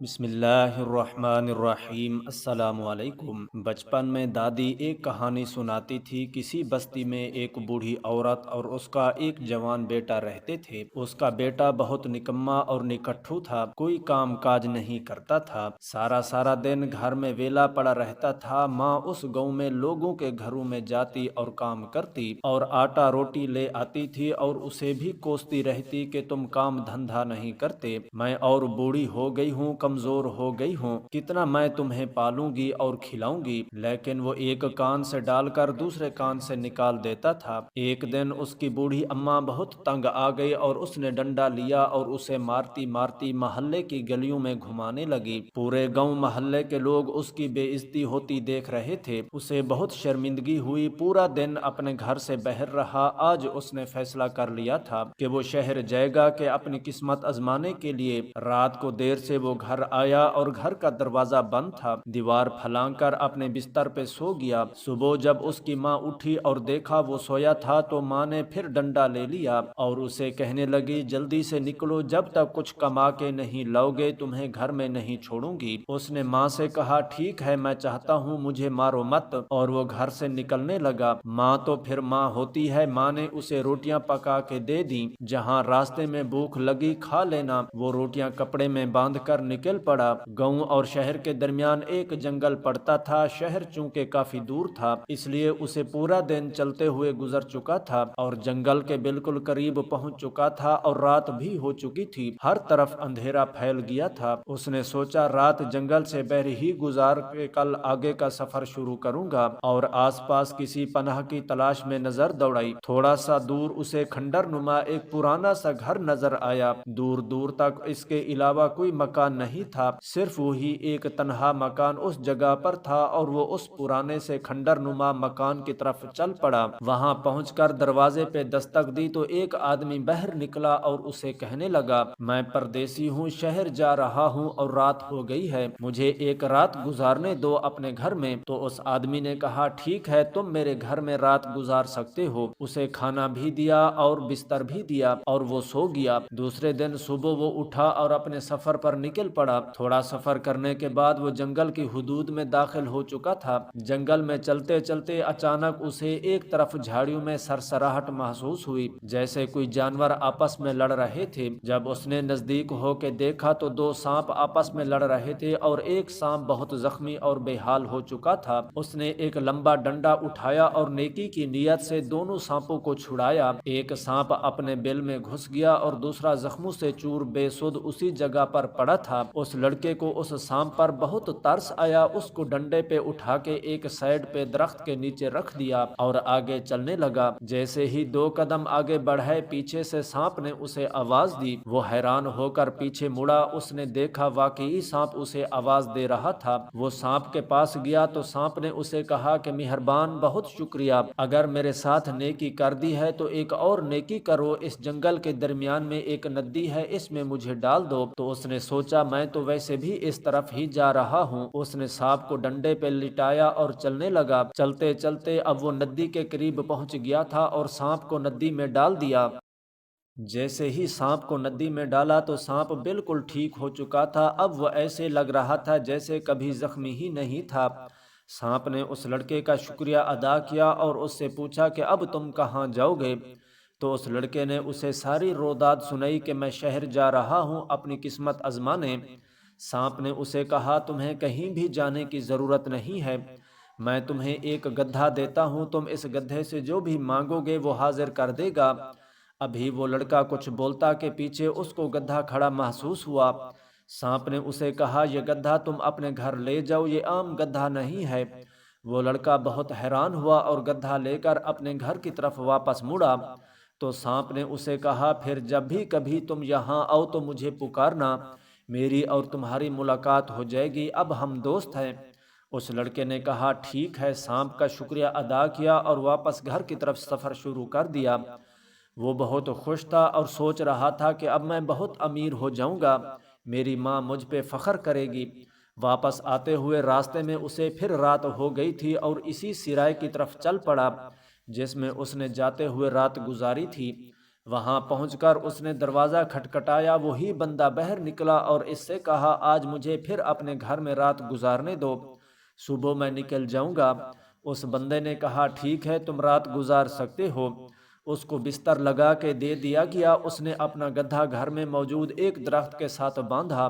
بسم اللہ الرحمن الرحیم۔ السلام علیکم۔ بچپن میں دادی ایک کہانی سناتی تھی۔ کسی بستی میں ایک بوڑھی عورت اور اس کا ایک جوان بیٹا رہتے تھے۔ اس کا بیٹا بہت نکما اور نکٹھو تھا، کوئی کام کاج نہیں کرتا تھا، سارا دن گھر میں ویلا پڑا رہتا تھا۔ ماں اس گاؤں میں لوگوں کے گھروں میں جاتی اور کام کرتی اور آٹا روٹی لے آتی تھی اور اسے بھی کوستی رہتی کہ تم کام دھندھا نہیں کرتے، میں اور بوڑھی ہو گئی ہوں، کمزور ہو گئی ہوں، کتنا میں تمہیں پالوں گی اور کھلاؤں گی۔ لیکن وہ ایک کان سے ڈال کر دوسرے کان سے نکال دیتا تھا۔ ایک دن اس کی بوڑھی اماں بہت تنگ آ گئی اور اس نے ڈنڈا لیا اور اسے مارتی مارتی محلے کی گلیوں میں گھمانے لگی۔ پورے گاؤں محلے کے لوگ اس کی بے عزتی ہوتی دیکھ رہے تھے۔ اسے بہت شرمندگی ہوئی، پورا دن اپنے گھر سے باہر رہا۔ آج اس نے فیصلہ کر لیا تھا کہ وہ شہر جائے گا کہ اپنی قسمت آزمانے کے لیے۔ رات کو دیر سے وہ گھر آیا اور گھر کا دروازہ بند تھا، دیوار پھلانگ کر اپنے بستر پہ سو گیا۔ صبح جب اس کی ماں اٹھی اور دیکھا وہ سویا تھا تو ماں نے پھر ڈنڈا لے لیا اور اسے کہنے لگی، جلدی سے نکلو، جب تک کچھ کما کے نہیں لاؤ گے تمہیں گھر میں نہیں چھوڑوں گی۔ اس نے ماں سے کہا، ٹھیک ہے، میں چاہتا ہوں، مجھے مارو مت، اور وہ گھر سے نکلنے لگا۔ ماں تو پھر ماں ہوتی ہے، ماں نے اسے روٹیاں پکا کے دے دیں، جہاں راستے میں بھوک لگی کھا لینا۔ وہ روٹیاں کپڑے میں باندھ کر نکل پڑا۔ گاؤں اور شہر کے درمیان ایک جنگل پڑتا تھا۔ شہر چونکہ کافی دور تھا اس لیے اسے پورا دن چلتے ہوئے گزر چکا تھا اور جنگل کے بالکل قریب پہنچ چکا تھا اور رات بھی ہو چکی تھی، ہر طرف اندھیرا پھیل گیا تھا۔ اس نے سوچا، رات جنگل سے بہر ہی گزار کے کل آگے کا سفر شروع کروں گا، اور آس پاس کسی پناہ کی تلاش میں نظر دوڑائی۔ تھوڑا سا دور اسے کھنڈر نما ایک پرانا سا گھر نظر آیا۔ دور دور تک اس کے علاوہ کوئی مکان نہیں تھا، صرف وہی ایک تنہا مکان اس جگہ پر تھا، اور وہ اس پرانے سے کھنڈر نما مکان کی طرف چل پڑا۔ وہاں پہنچ کر دروازے پہ دستک دی تو ایک آدمی باہر نکلا اور اسے کہنے لگا، میں پردیسی ہوں، شہر جا رہا ہوں اور رات ہو گئی ہے، مجھے ایک رات گزارنے دو اپنے گھر میں۔ تو اس آدمی نے کہا، ٹھیک ہے، تم میرے گھر میں رات گزار سکتے ہو۔ اسے کھانا بھی دیا اور بستر بھی دیا اور وہ سو گیا۔ دوسرے دن صبح وہ اٹھا اور اپنے سفر پر نکل پڑا۔ تھوڑا سفر کرنے کے بعد وہ جنگل کی حدود میں داخل ہو چکا تھا۔ جنگل میں چلتے چلتے اچانک اسے ایک طرف جھاڑیوں میں سرسراہٹ محسوس ہوئی، جیسے کوئی جانور آپس میں لڑ رہے تھے۔ جب اس نے نزدیک ہو کے دیکھا تو دو سانپ آپس میں لڑ رہے تھے اور ایک سانپ بہت زخمی اور بے حال ہو چکا تھا۔ اس نے ایک لمبا ڈنڈا اٹھایا اور نیکی کی نیت سے دونوں سانپوں کو چھڑایا۔ ایک سانپ اپنے بل میں گھس گیا اور دوسرا زخموں سے چور بے سود اسی جگہ پر پڑا تھا۔ اس لڑکے کو اس سانپ پر بہت ترس آیا، اس کو ڈنڈے پہ اٹھا کے ایک سائیڈ پہ درخت کے نیچے رکھ دیا اور آگے چلنے لگا۔ جیسے ہی دو قدم آگے بڑھے، پیچھے سے سانپ نے اسے آواز دی۔ وہ حیران ہو کر پیچھے مڑا، اس نے دیکھا واقعی سانپ اسے آواز دے رہا تھا۔ وہ سانپ کے پاس گیا تو سانپ نے اسے کہا کہ مہربان، بہت شکریہ، اگر میرے ساتھ نیکی کر دی ہے تو ایک اور نیکی کرو، اس جنگل کے درمیان میں ایک ندی ہے، اس میں مجھے ڈال دو۔ تو اس نے سوچا، میں تو ویسے بھی اس طرف ہی جا رہا ہوں۔ اس نے سانپ کو ڈنڈے پہ لٹایا اور چلنے لگا۔ چلتے چلتے اب وہ ندی کے قریب پہنچ گیا تھا اور سانپ کو ندی میں ڈال دیا۔ جیسے ہی سانپ کو ندی میں ڈالا تو سانپ بالکل ٹھیک ہو چکا تھا، اب وہ ایسے لگ رہا تھا جیسے کبھی زخمی ہی نہیں تھا۔ سانپ نے اس لڑکے کا شکریہ ادا کیا اور اس سے پوچھا کہ اب تم کہاں جاؤ گے؟ تو اس لڑکے نے اسے ساری روداد سنائی کہ میں شہر جا رہا ہوں اپنی قسمت آزمانے۔ سانپ نے اسے کہا، تمہیں کہیں بھی جانے کی ضرورت نہیں ہے، میں تمہیں ایک گدھا دیتا ہوں، تم اس گدھے سے جو بھی مانگو گے وہ حاضر کر دے گا۔ ابھی وہ لڑکا کچھ بولتا کہ پیچھے اس کو گدھا کھڑا محسوس ہوا۔ سانپ نے اسے کہا، یہ گدھا تم اپنے گھر لے جاؤ، یہ عام گدھا نہیں ہے۔ وہ لڑکا بہت حیران ہوا اور گدھا لے کر اپنے گھر کی طرف واپس مڑا۔ تو سانپ نے اسے کہا، پھر جب بھی کبھی تم یہاں آؤ تو مجھے پکارنا، میری اور تمہاری ملاقات ہو جائے گی، اب ہم دوست ہیں۔ اس لڑکے نے کہا، ٹھیک ہے، سانپ کا شکریہ ادا کیا اور واپس گھر کی طرف سفر شروع کر دیا۔ وہ بہت خوش تھا اور سوچ رہا تھا کہ اب میں بہت امیر ہو جاؤں گا، میری ماں مجھ پہ فخر کرے گی۔ واپس آتے ہوئے راستے میں اسے پھر رات ہو گئی تھی اور اسی سرائے کی طرف چل پڑا جس میں اس نے جاتے ہوئے رات گزاری تھی۔ وہاں پہنچ کر اس نے دروازہ کھٹکھٹایا، وہی بندہ باہر نکلا اور اس سے کہا آج مجھے پھر اپنے گھر میں رات گزارنے دو، صبح میں نکل جاؤں گا۔ اس بندے نے کہا ٹھیک ہے تم رات گزار سکتے ہو۔ اس کو بستر لگا کے دے دیا گیا۔ اس نے اپنا گدھا گھر میں موجود ایک درخت کے ساتھ باندھا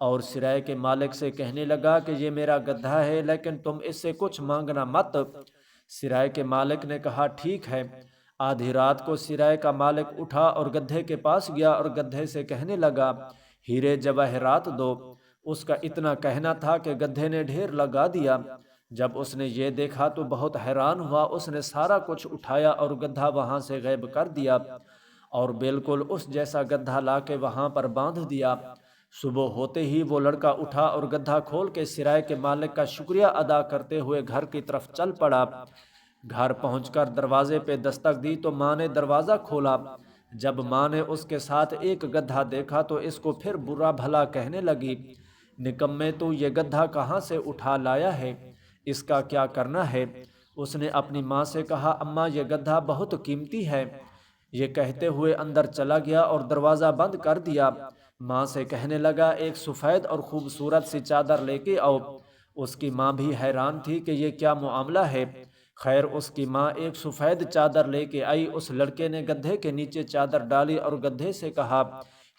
اور سرائے کے مالک سے کہنے لگا کہ یہ میرا گدھا ہے لیکن تم اس سے کچھ مانگنا مت۔ سرائے کے مالک نے کہا ٹھیک ہے۔ آدھی رات کو سرائے کا مالک اٹھا اور گدھے کے پاس گیا اور گدھے سے کہنے لگا ہیرے جواہرات دو۔ اس کا اتنا کہنا تھا کہ گدھے نے ڈھیر لگا دیا۔ جب اس نے یہ دیکھا تو بہت حیران ہوا، اس نے سارا کچھ اٹھایا اور گدھا وہاں سے غائب کر دیا اور بالکل اس جیسا گدھا لا کے وہاں پر باندھ دیا۔ صبح ہوتے ہی وہ لڑکا اٹھا اور گدھا کھول کے سرائے کے مالک کا شکریہ ادا کرتے ہوئے گھر کی طرف چل پڑا۔ گھر پہنچ کر دروازے پہ دستک دی تو ماں نے دروازہ کھولا۔ جب ماں نے اس کے ساتھ ایک گدھا دیکھا تو اس کو پھر برا بھلا کہنے لگی، نکمے تو یہ گدھا کہاں سے اٹھا لایا ہے، اس کا کیا کرنا ہے؟ اس نے اپنی ماں سے کہا اماں یہ گدھا بہت قیمتی ہے۔ یہ کہتے ہوئے اندر چلا گیا اور دروازہ بند کر دیا۔ ماں سے کہنے لگا ایک سفید اور خوبصورت سی چادر لے کے آؤ۔ اس کی ماں بھی حیران تھی کہ یہ کیا معاملہ ہے۔ خیر اس کی ماں ایک سفید چادر لے کے آئی۔ اس لڑکے نے گدھے کے نیچے چادر ڈالی اور گدھے سے کہا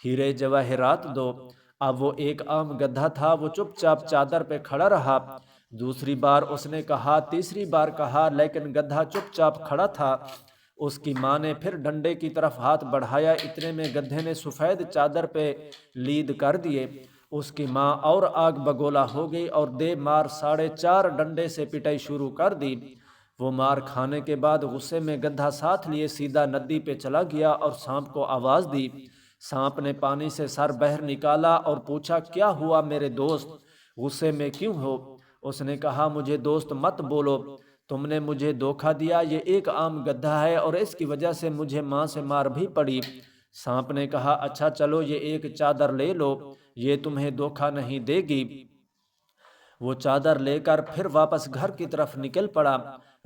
ہیرے جواہرات دو۔ اب وہ ایک عام گدھا تھا، وہ چپ چاپ چادر پہ کھڑا رہا۔ دوسری بار اس نے کہا، تیسری بار کہا، لیکن گدھا چپ چاپ کھڑا تھا۔ اس کی ماں نے پھر ڈنڈے کی طرف ہاتھ بڑھایا، اتنے میں گدھے نے سفید چادر پہ لید کر دیے۔ اس کی ماں اور آگ بگولا ہو گئی اور دے مار 4.5 ڈنڈے سے پٹائی شروع کر دی۔ وہ مار کھانے کے بعد غصے میں گدھا ساتھ لیے سیدھا ندی پہ چلا گیا اور سانپ کو آواز دی۔ سانپ نے پانی سے سر باہر نکالا اور پوچھا کیا ہوا میرے دوست، غصے میں کیوں ہو؟ اس نے کہا مجھے دوست مت بولو، تم نے مجھے دھوکہ دیا، یہ ایک عام گدھا ہے اور اس کی وجہ سے مجھے ماں سے مار بھی پڑی۔ سانپ نے کہا اچھا چلو یہ ایک چادر لے لو، یہ تمہیں دھوکہ نہیں دے گی۔ وہ چادر لے کر پھر واپس گھر کی طرف نکل پڑا۔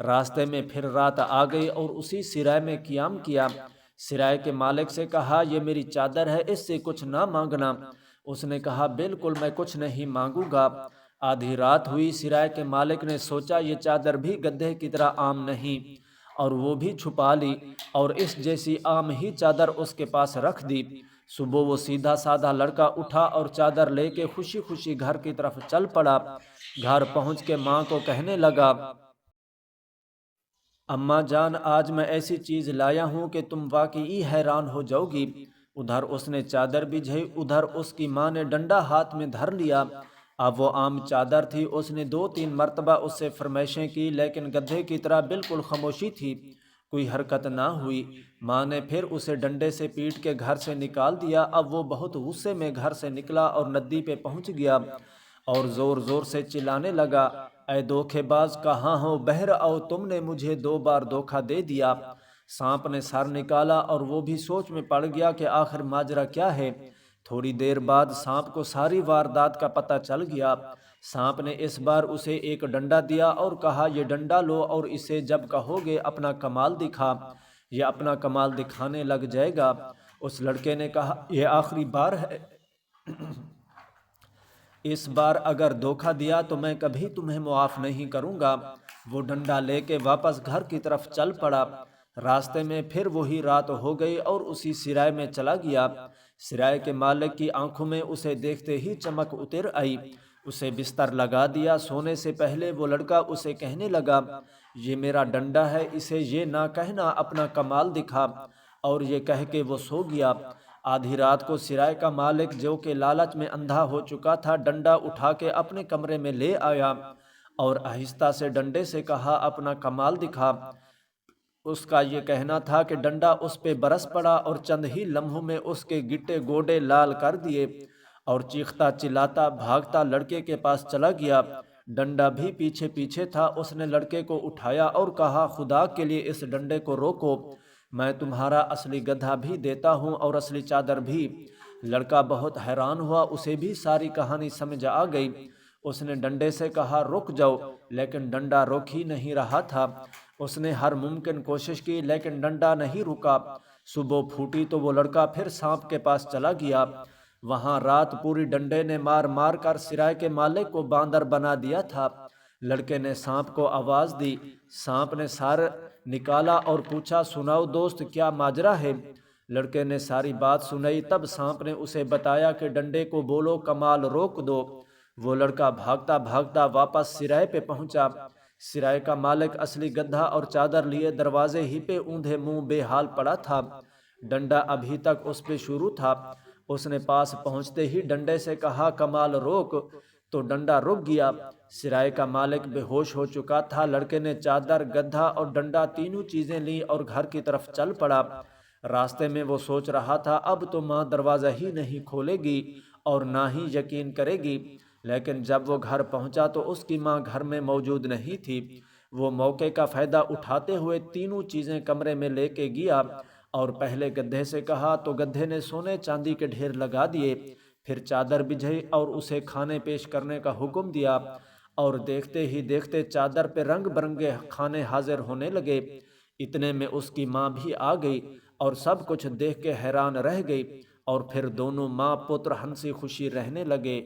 راستے میں پھر رات آ گئی اور اسی سرائے میں قیام کیا۔ سرائے کے مالک سے کہا یہ میری چادر ہے، اس سے کچھ نہ مانگنا۔ اس نے کہا بالکل میں کچھ نہیں مانگوں گا۔ آدھی رات ہوئی، سرائے کے مالک نے سوچا یہ چادر بھی گدھے کی طرح عام نہیں اور وہ بھی چھپا لی اور اس جیسی عام ہی چادر اس کے پاس رکھ دی۔ صبح وہ سیدھا سادہ لڑکا اٹھا اور چادر لے کے خوشی خوشی گھر کی طرف چل پڑا۔ گھر پہنچ کے ماں کو کہنے لگا اماں جان آج میں ایسی چیز لایا ہوں کہ تم واقعی حیران ہو جاؤ گی۔ ادھر اس نے چادر بجھائی، ادھر اس کی ماں نے ڈنڈا ہاتھ میں دھر لیا۔ اب وہ عام چادر تھی، اس نے 2-3 مرتبہ اس سے فرمائشیں کی لیکن گدھے کی طرح بالکل خاموشی تھی، کوئی حرکت نہ ہوئی۔ ماں نے پھر اسے ڈنڈے سے پیٹ کے گھر سے نکال دیا۔ اب وہ بہت غصے میں گھر سے نکلا اور ندی پہ پہنچ گیا اور زور زور سے چلانے لگا اے دھوکے باز کہاں ہو، باہر آؤ، تم نے مجھے 2 بار دھوکہ دے دیا۔ سانپ نے سر نکالا اور وہ بھی سوچ میں پڑ گیا کہ آخر ماجرا کیا ہے۔ تھوڑی دیر بعد سانپ کو ساری واردات کا پتہ چل گیا۔ سانپ نے اس بار اسے ایک ڈنڈا دیا اور کہا یہ ڈنڈا لو اور اسے جب کہو گے اپنا کمال دکھا، یہ اپنا کمال دکھانے لگ جائے گا۔ اس لڑکے نے کہا یہ آخری بار ہے، اس بار اگر دھوکہ دیا تو میں کبھی تمہیں معاف نہیں کروں گا۔ وہ ڈنڈا لے کے واپس گھر کی طرف چل پڑا۔ راستے میں پھر وہی رات ہو گئی اور اسی سرائے میں چلا گیا۔ سرائے کے مالک کی آنکھوں میں اسے دیکھتے ہی چمک اتر آئی، اسے بستر لگا دیا۔ سونے سے پہلے وہ لڑکا اسے کہنے لگا یہ میرا ڈنڈا ہے، اسے یہ نہ کہنا اپنا کمال دکھا، اور یہ کہہ کے وہ سو گیا۔ آدھی رات کو سرائے کا مالک جو کہ لالچ میں اندھا ہو چکا تھا ڈنڈا اٹھا کے اپنے کمرے میں لے آیا اور آہستہ سے ڈنڈے سے کہا اپنا کمال دکھا۔ اس کا یہ کہنا تھا کہ ڈنڈا اس پہ برس پڑا اور چند ہی لمحوں میں اس کے گٹے گوڑے لال کر دیے اور چیختا چلاتا بھاگتا لڑکے کے پاس چلا گیا۔ ڈنڈا بھی پیچھے پیچھے تھا۔ اس نے لڑکے کو اٹھایا اور کہا خدا کے لیے اس ڈنڈے کو روکو، میں تمہارا اصلی گدھا بھی دیتا ہوں اور اصلی چادر بھی۔ لڑکا بہت حیران ہوا، اسے بھی ساری کہانی سمجھ آ گئی۔ اس نے ڈنڈے سے کہا رک جاؤ، لیکن ڈنڈا روک ہی نہیں رہا تھا۔ اس نے ہر ممکن کوشش کی لیکن ڈنڈا نہیں رکا۔ صبح پھوٹی تو وہ لڑکا پھر سانپ کے پاس چلا گیا۔ وہاں رات پوری ڈنڈے نے مار مار کر سرائے کے مالک کو باندر بنا دیا تھا۔ لڑکے نے سانپ کو آواز دی، سانپ نے سر نکالا اور پوچھا، سناؤ دوست کیا ماجرا ہے؟ لڑکے نے ساری بات سنائی۔ تب سانپ نے اسے بتایا کہ ڈنڈے کو بولو کمال روک دو۔ وہ لڑکا بھاگتا بھاگتا واپس سرائے پہ پہنچا۔ سرائے کا مالک اصلی گدھا اور چادر لیے دروازے ہی پہ اوندھے منہ بے حال پڑا تھا۔ ڈنڈا ابھی تک اس پہ شروع تھا۔ اس نے پاس پہنچتے ہی ڈنڈے سے کہا، کمال روک، تو ڈنڈا رک گیا۔ سرائے کا مالک بے ہوش ہو چکا تھا۔ لڑکے نے چادر، گدھا اور ڈنڈا تینوں چیزیں لیں اور گھر کی طرف چل پڑا۔ راستے میں وہ سوچ رہا تھا، اب تو ماں دروازہ ہی نہیں کھولے گی اور نہ ہی یقین کرے گی۔ لیکن جب وہ گھر پہنچا تو اس کی ماں گھر میں موجود نہیں تھی۔ وہ موقع کا فائدہ اٹھاتے ہوئے تینوں چیزیں کمرے میں لے کے گیا اور پہلے گدھے سے کہا تو گدھے نے سونے چاندی کے ڈھیر لگا دیے۔ پھر چادر بچھائی اور اسے کھانے پیش کرنے کا حکم دیا، اور دیکھتے ہی دیکھتے چادر پہ رنگ برنگے کھانے حاضر ہونے لگے۔ اتنے میں اس کی ماں بھی آ گئی اور سب کچھ دیکھ کے حیران رہ گئی، اور پھر دونوں ماں پتر ہنسی خوشی رہنے لگے۔